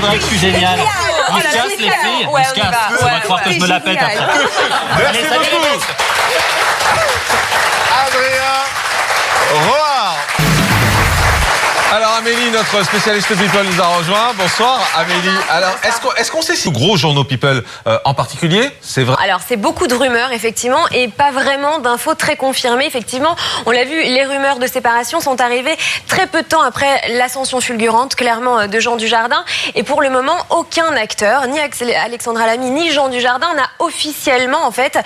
vrai que je suis génial. On se casse, les filles. On se casse. On va croire que je me la pète après. Merci beaucoup. Adrien Roard. Alors Amélie, notre spécialiste People, nous a rejoint. Bonsoir Amélie. Alors est-ce qu'on sait si gros journaux People en particulier, c'est vrai? Alors c'est beaucoup de rumeurs effectivement et pas vraiment d'infos très confirmées. Effectivement, on l'a vu, les rumeurs de séparation sont arrivées très peu de temps après l'ascension fulgurante clairement de Jean Dujardin. Et pour le moment, aucun acteur, ni Alexandra Lamy ni Jean Dujardin n'a officiellement en fait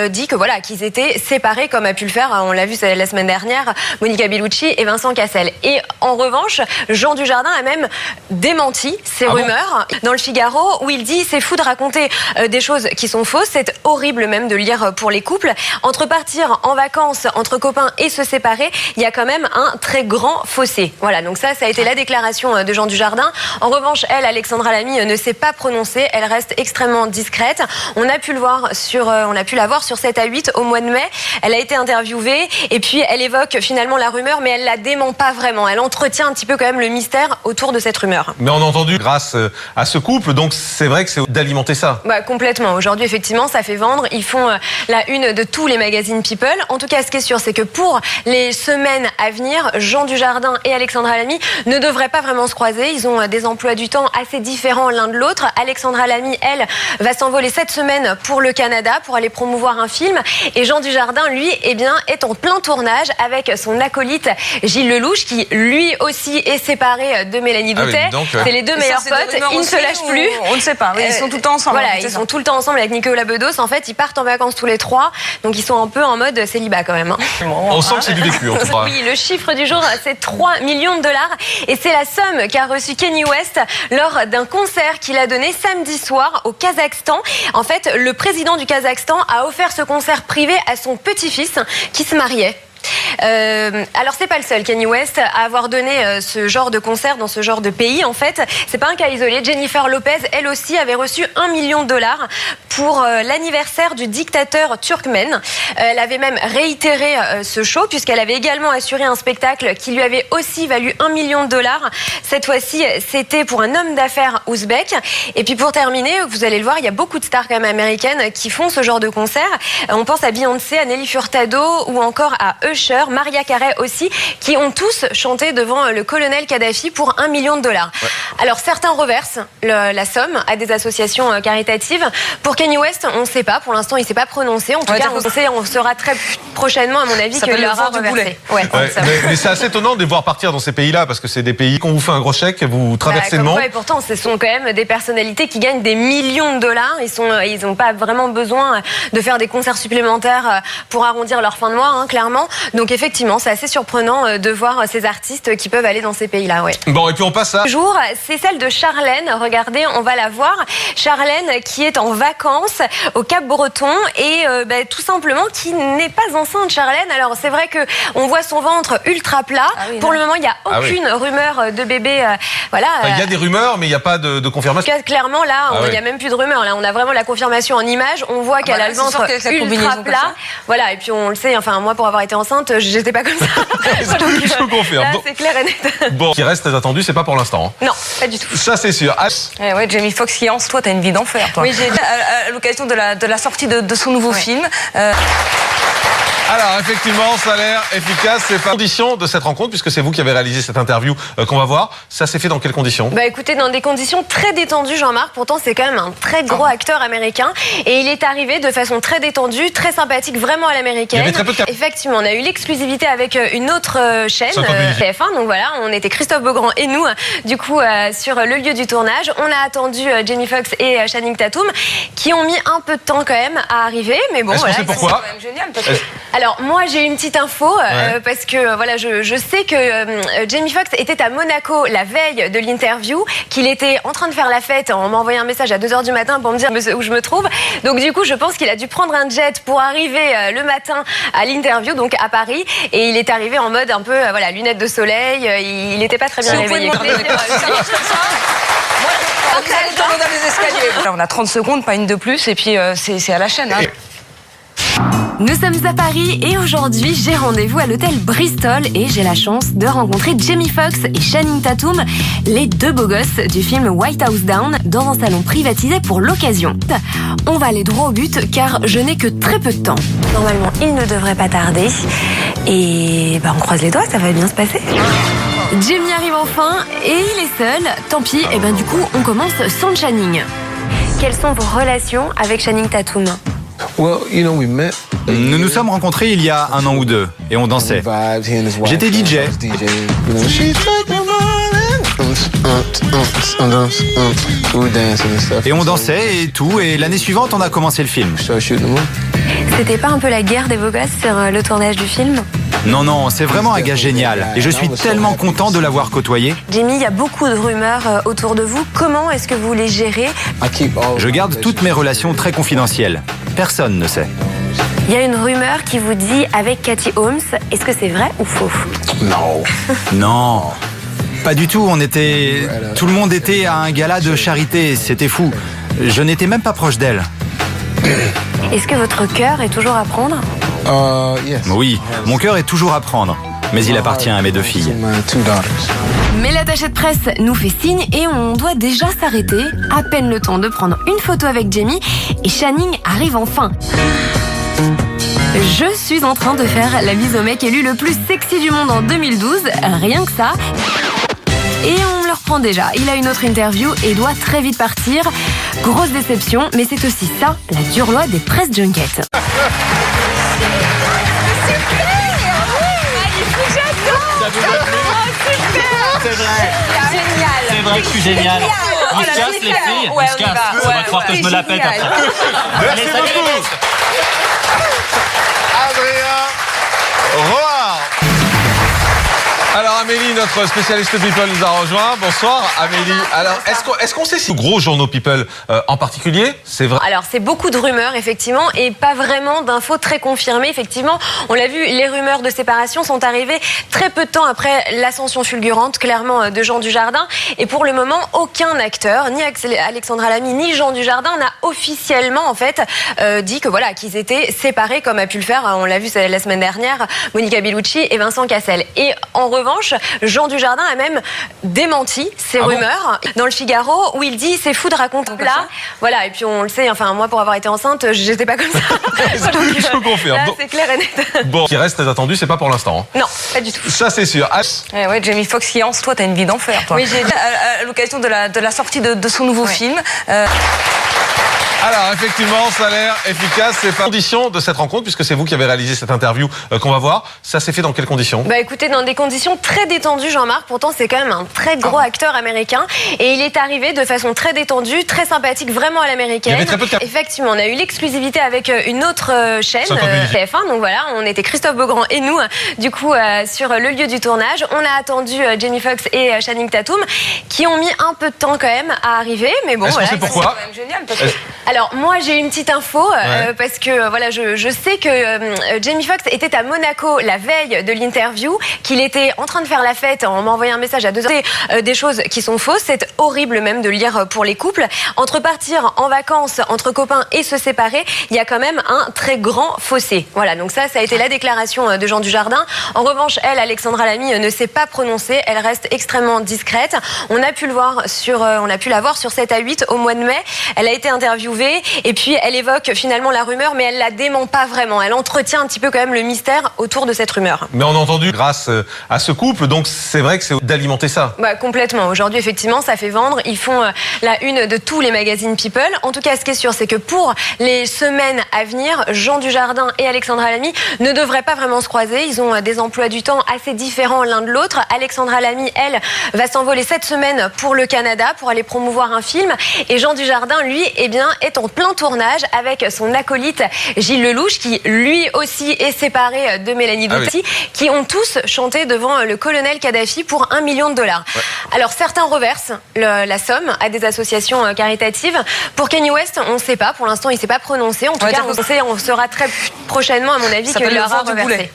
dit que voilà qu'ils étaient séparés comme a pu le faire. On l'a vu la semaine dernière, Monica Bellucci et Vincent Cassel. Et en revanche, Jean Dujardin a même démenti ces rumeurs dans le Figaro où il dit c'est fou de raconter des choses qui sont fausses, c'est horrible même de lire pour les couples. Entre partir en vacances entre copains et se séparer, il y a quand même un très grand fossé. Voilà, donc ça a été la déclaration de Jean Dujardin. En revanche, elle, Alexandra Lamy, ne s'est pas prononcée, elle reste extrêmement discrète. On a pu la voir sur 7 à 8 au mois de mai. Elle a été interviewée et puis elle évoque finalement la rumeur, mais elle la dément pas vraiment. Elle entretient un petit peu quand même le mystère autour de cette rumeur. Mais on a entendu grâce à ce couple, donc c'est vrai que c'est d'alimenter ça. Bah, complètement. Aujourd'hui, effectivement, ça fait vendre. Ils font la une de tous les magazines People. En tout cas, ce qui est sûr, c'est que pour les semaines à venir, Jean Dujardin et Alexandra Lamy ne devraient pas vraiment se croiser. Ils ont des emplois du temps assez différents l'un de l'autre. Alexandra Lamy, elle, va s'envoler cette semaine pour le Canada pour aller promouvoir un film. Et Jean Dujardin, lui, eh bien, est en plein tournage avec son acolyte Gilles Lelouch, qui lui aussi est séparé de Mélanie Doutet. C'est les deux meilleurs potes. Ils ne se lâchent plus. On ne sait pas. Ils sont tout le temps ensemble. Voilà, ils sont tout le temps ensemble avec Nicolas Bedos. En fait, ils partent en vacances tous les trois. Donc, ils sont un peu en mode célibat quand même. On sent que c'est du vécu, en tout cas. Oui, le chiffre du jour, c'est 3 millions de dollars. Et c'est la somme qu'a reçue Kanye West lors d'un concert qu'il a donné samedi soir au Kazakhstan. En fait, le président du Kazakhstan a offert ce concert privé à son petit-fils qui se mariait. Alors c'est pas le seul Kanye West à avoir donné ce genre de concert dans ce genre de pays. En fait, c'est pas un cas isolé. Jennifer Lopez, elle aussi, avait reçu 1 million de dollars pour l'anniversaire du dictateur turkmène. Elle avait même réitéré ce show puisqu'elle avait également assuré un spectacle qui lui avait aussi valu 1 million de dollars. Cette fois-ci, c'était pour un homme d'affaires ouzbek. Et puis pour terminer, vous allez le voir, il y a beaucoup de stars quand même américaines qui font ce genre de concert. On pense à Beyoncé, à Nelly Furtado ou encore à Usher, Maria Carey aussi, qui ont tous chanté devant le colonel Kadhafi pour 1 million de dollars. Ouais. Alors certains reversent la somme à des associations caritatives. Pour Kanye West, on ne sait pas. Pour l'instant, il ne s'est pas prononcé. En tout cas, on saura très prochainement, à mon avis, qu'il aura reversé. Mais c'est assez étonnant de les voir partir dans ces pays-là, parce que c'est des pays qu'on vous fait un gros chèque, vous traversez le monde. Et pourtant, ce sont quand même des personnalités qui gagnent des millions de dollars. Ils n'ont pas vraiment besoin de faire des concerts supplémentaires pour arrondir leur fin de mois, hein, clairement. Donc effectivement, c'est assez surprenant de voir ces artistes qui peuvent aller dans ces pays-là. Ouais. Bon, et puis on passe à... Jour, c'est celle de Charlène. Regardez, on va la voir. Charlène qui est en vacances au Cap-Breton et tout simplement qui n'est pas enceinte, Charlène. Alors c'est vrai que on voit son ventre ultra plat. Pour le moment, il n'y a aucune rumeur de bébé. Voilà. Il y a des rumeurs, mais il n'y a pas de confirmation. Clairement, là, il n'y a même plus de rumeurs. Là, on a vraiment la confirmation en image. On voit qu'elle a le ventre ultra plat. Voilà. Et puis on le sait. Enfin, moi, pour avoir été enceinte, j'étais pas comme ça. Je vous confirme. C'est clair et net. Bon, ce qui reste attendu, c'est pas pour l'instant. Non, pas du tout. Ça, c'est sûr. Ouais, Jamie Foxx qui lance, toi, t'as une vie d'enfer. Oui, j'ai à l'occasion de la sortie de son nouveau film. Alors, effectivement, ça a l'air efficace. C'est pas condition de cette rencontre, puisque c'est vous qui avez réalisé cette interview qu'on va voir. Ça s'est fait dans quelles conditions? Bah écoutez, dans des conditions très détendues, Jean-Marc. Pourtant, c'est quand même un très gros acteur américain. Et il est arrivé de façon très détendue, très sympathique, vraiment à l'américaine. Il y avait très peu de... Effectivement, on a eu l'exclusivité avec une autre chaîne, TF1. Donc voilà, on était Christophe Beaugrand et nous, du coup, sur le lieu du tournage. On a attendu Jamie Foxx et Channing Tatum, qui ont mis un peu de temps quand même à arriver. Mais bon, voilà. Pourquoi? C'est quand même génial. Parce que... Alors moi j'ai une petite info parce que voilà je sais que Jamie Foxx était à Monaco la veille de l'interview, qu'il était en train de faire la fête. On m'a envoyé un message à 2h du matin pour me dire où je me trouve. Donc du coup je pense qu'il a dû prendre un jet pour arriver le matin à l'interview, donc à Paris, et il est arrivé en mode un peu voilà, lunettes de soleil. Il n'était pas très bien réveillé. On a 30 secondes, pas une de plus, et puis c'est à la chaîne. Hein. Nous sommes à Paris et aujourd'hui j'ai rendez-vous à l'hôtel Bristol et j'ai la chance de rencontrer Jamie Foxx et Channing Tatum, les deux beaux gosses du film White House Down, dans un salon privatisé pour l'occasion. On va aller droit au but car je n'ai que très peu de temps. Normalement il ne devrait pas tarder et on croise les doigts, ça va bien se passer. Jamie arrive enfin et il est seul, tant pis, et du coup on commence sans Channing. Quelles sont vos relations avec Channing Tatum ? Nous nous sommes rencontrés il y a 1 an ou 2 et on dansait. J'étais DJ. Et on dansait et tout, et l'année suivante on a commencé le film. C'était pas un peu la guerre des beaux gosses sur le tournage du film ? Non, c'est vraiment un gars génial et je suis tellement content de l'avoir côtoyé. Jamie, il y a beaucoup de rumeurs autour de vous. Comment est-ce que vous les gérez ? Je garde toutes mes relations très confidentielles. Personne ne sait. Il y a une rumeur qui vous dit avec Katie Holmes. Est-ce que c'est vrai ou faux ? Non, pas du tout. Tout le monde était à un gala de charité. C'était fou. Je n'étais même pas proche d'elle. Est-ce que votre cœur est toujours à prendre ? Oui, mon cœur est toujours à prendre. Mais il appartient à mes 2 filles. Mais l'attaché de presse nous fait signe et on doit déjà s'arrêter. À peine le temps de prendre une photo avec Jamie et Channing arrive enfin. Je suis en train de faire la mise au mec élu le plus sexy du monde en 2012, rien que ça. Et on le reprend déjà. Il a une autre interview et doit très vite partir. Grosse déception, mais c'est aussi ça, la dure loi des press junkets. C'est vrai que je suis génial. On se casse les filles, on se casse. On va croire que je me la pète après. Merci beaucoup. Adrien Roard. Alors Amélie, notre spécialiste People, nous a rejoint. Bonsoir Amélie. Alors est-ce qu'on sait si gros journaux People en particulier, c'est vrai? Alors c'est beaucoup de rumeurs effectivement et pas vraiment d'infos très confirmées. Effectivement, on l'a vu, les rumeurs de séparation sont arrivées très peu de temps après l'ascension fulgurante clairement de Jean Dujardin. Et pour le moment, aucun acteur, ni Alexandra Lamy ni Jean Dujardin n'a officiellement en fait dit que voilà qu'ils étaient séparés comme a pu le faire. On l'a vu la semaine dernière, Monica Bellucci et Vincent Cassel. Et en revanche, Jean Dujardin a même démenti ces rumeurs dans le Figaro où il dit c'est fou de raconter là. Voilà, et puis on le sait, enfin moi pour avoir été enceinte, j'étais pas comme ça. Je vous confirme. Là, c'est clair et net. Bon, ce qui reste très attendu, c'est pas pour l'instant. Non, pas du tout. Ça c'est sûr. Ouais, Jamie Foxx qui lance, toi t'as une vie d'enfer. Oui, j'ai à l'occasion de la sortie de son nouveau film. Alors effectivement, ça a l'air efficace. C'est pas condition de cette rencontre puisque c'est vous qui avez réalisé cette interview qu'on va voir. Ça s'est fait dans quelles conditions? Écoutez, dans des conditions très détendues, Jean-Marc. Pourtant, c'est quand même un très gros acteur américain et il est arrivé de façon très détendue, très sympathique, vraiment à l'américaine. Il y avait très peu de Effectivement, on a eu l'exclusivité avec une autre chaîne, TF1. Donc voilà, on était Christophe Beaugrand et nous, du coup, sur le lieu du tournage. On a attendu Jamie Foxx et Channing Tatum qui ont mis un peu de temps quand même à arriver, mais bon. Est-ce qu'on sait pourquoi? C'est quand même génial parce que... Alors moi j'ai une petite info parce que voilà je sais que Jamie Foxx était à Monaco la veille de l'interview, qu'il était en train de faire la fête. On m'a envoyé un message à 2h. Des choses qui sont fausses, c'est horrible même de lire pour les couples. Entre partir en vacances entre copains et se séparer, il y a quand même un très grand fossé. Voilà, donc ça a été la déclaration de Jean Dujardin. En revanche, elle, Alexandra Lamy, ne s'est pas prononcée. Elle reste extrêmement discrète. On a pu la voir sur 7 à 8 au mois de mai. Elle a été interviewée et puis elle évoque finalement la rumeur, mais elle la dément pas vraiment. Elle entretient un petit peu quand même le mystère autour de cette rumeur. Mais on a entendu grâce à ce couple, donc c'est vrai que c'est d'alimenter ça. Complètement. Aujourd'hui, effectivement, ça fait vendre. Ils font la une de tous les magazines People. En tout cas, ce qui est sûr, c'est que pour les semaines à venir, Jean Dujardin et Alexandra Lamy ne devraient pas vraiment se croiser. Ils ont des emplois du temps assez différents l'un de l'autre. Alexandra Lamy, elle, va s'envoler cette semaine pour le Canada pour aller promouvoir un film. Et Jean Dujardin, lui, est en plein tournage avec son acolyte Gilles Lelouch, qui lui aussi est séparé de Mélanie Douty, qui ont tous chanté devant le colonel Kadhafi pour $1 million. Ouais. Alors certains reversent la somme à des associations caritatives. Pour Kanye West, on ne sait pas. Pour l'instant, il ne s'est pas prononcé. En tout cas, on saura très prochainement, à mon avis, qu'il aura reversé.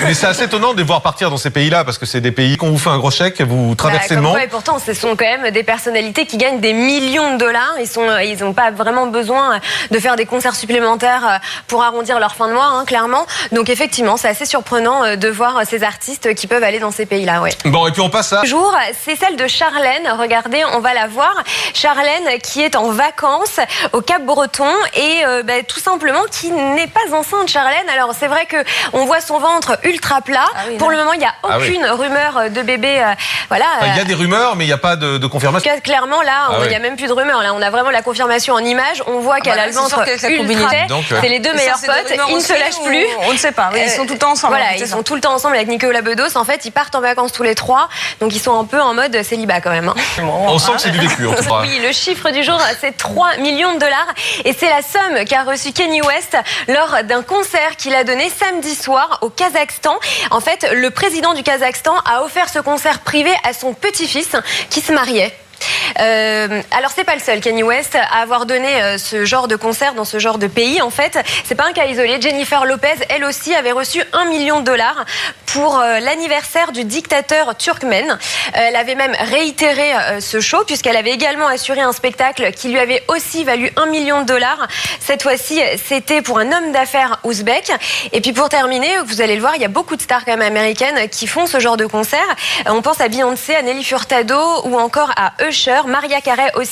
Mais c'est assez étonnant de les voir partir dans ces pays-là, parce que c'est des pays qu'on vous fait un gros chèque, vous traversez le monde. Et pourtant, ce sont quand même des personnalités qui gagnent des millions de dollars. Ils n'ont pas vraiment besoin de faire des concerts supplémentaires pour arrondir leur fin de mois, clairement. Donc effectivement, c'est assez surprenant de voir ces artistes qui peuvent aller dans ces pays-là. Ouais. Bon, et puis on passe à... Jour, c'est celle de Charlène. Regardez, on va la voir. Charlène qui est en vacances au Cap-Breton et tout simplement qui n'est pas enceinte, Charlène. Alors c'est vrai que on voit son ventre ultra plat. Pour le moment, il n'y a aucune rumeur de bébé. Il y a des rumeurs, mais il n'y a pas de confirmation. Clairement, là, il n'y a même plus de rumeurs. Là, on a vraiment la confirmation en image. On voit qu'elle a le ventre ultra plat. C'est les deux meilleurs potes. Ils ne se lâchent plus. On ne sait pas. Ils sont tout le temps ensemble. Voilà, ils sont tout le temps ensemble avec Nicolas Bedos. En fait, ils partent en vacances tous les trois. Donc, ils sont un peu en mode célibat quand même. On sent que c'est du vécu, en tout cas. Oui, le chiffre du jour, c'est 3 millions de dollars. Et c'est la somme qu'a reçue Kanye West lors d'un concert qu'il a donné samedi soir au Kazakhstan. En fait, le président du Kazakhstan a offert ce concert privé à son petit-fils qui se mariait. Alors c'est pas le seul Kanye West à avoir donné ce genre de concert dans ce genre de pays. En fait, c'est pas un cas isolé. Jennifer Lopez, elle aussi, avait reçu 1 million de dollars pour l'anniversaire du dictateur turkmène. Elle avait même réitéré ce show puisqu'elle avait également assuré un spectacle qui lui avait aussi valu 1 million de dollars. Cette fois-ci, c'était pour un homme d'affaires ouzbek. Et puis pour terminer, vous allez le voir, il y a beaucoup de stars quand même américaines qui font ce genre de concert. On pense à Beyoncé, à Nelly Furtado ou encore à Usher, Mariah Carey aussi.